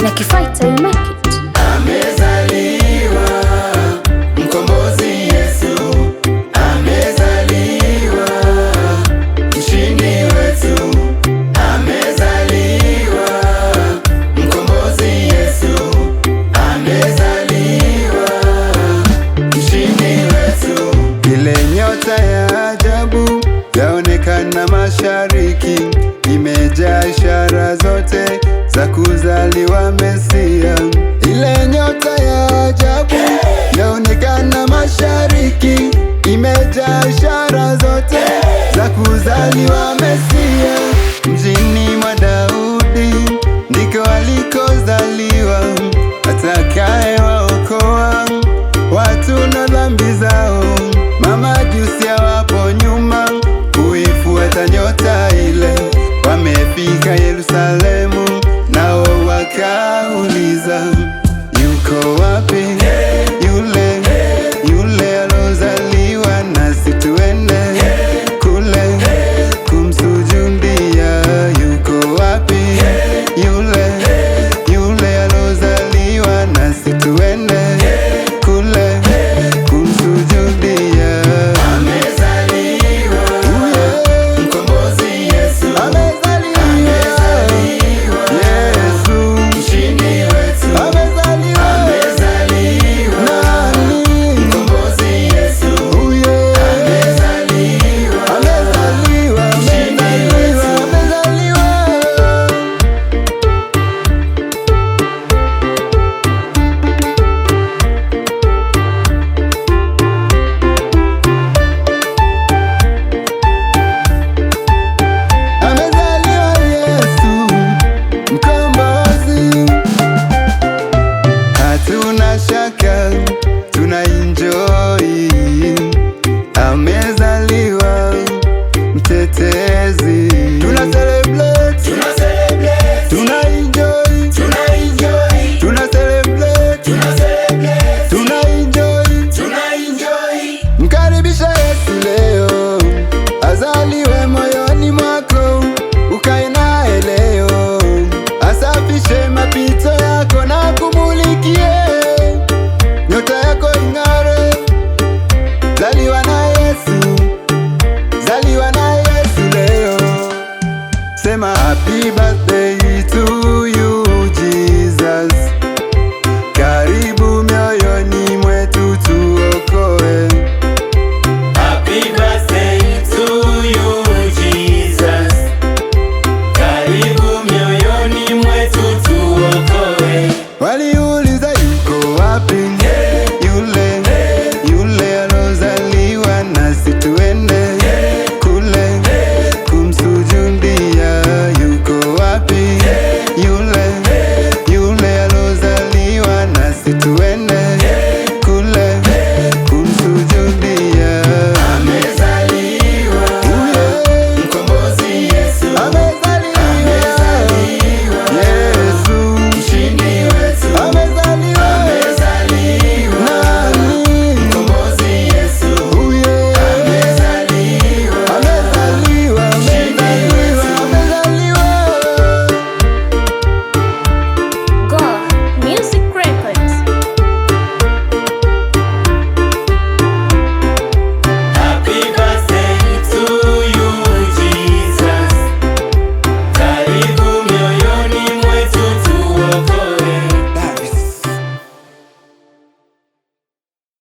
like a fighter, you make it. Amezaliwa mkombozi Yesu, amezaliwa mshindi wetu, amezaliwa mkombozi Yesu, amezaliwa mshindi wetu. Ile nyota ya ajabu yaonekana mashariki, imejaa ishara zote za kuzaliwa Mesia. Ile nyota ya ajabu yaonekana mashariki, imejaa ishara zote za kuzaliwa Mesia. Mjini mwa Daudi ndiko alikozaliwa, atakaye waokoa watu na dhambi zao. Mamajusi hawapo nyuma kuifuata nyota ile, wamefika Yerusalemu nao wakauliza, yuko wapi yule alozaliwa, nasi tuende kule kumsujudia? Yuko wapi yule alozaliwa, nasi tuende kule kumsujudia? Amezaliwa mkombozi Yesu, amezaliwa Yesu mshindi wetu, amezaliwa nani? Mkombozi Yesu, amezaliwa mshindi wetu, amezaliwa. Amezaliwa Yesu mkombozi, hatuna shaka, tuna enjoy. Amezaliwa mtetezi, tuna celebrate, tuna enjoy, tuna celebrate, tuna enjoy. Mkaribisha Yesu leo, azaliwe moyoni mwako, ukae naye leo, asafishe mapito yako na kumulikie nyota yako ing'are. Zaliwa na Yesu, zaliwa na Yesu leo. Sema happy birthday to you Jesus.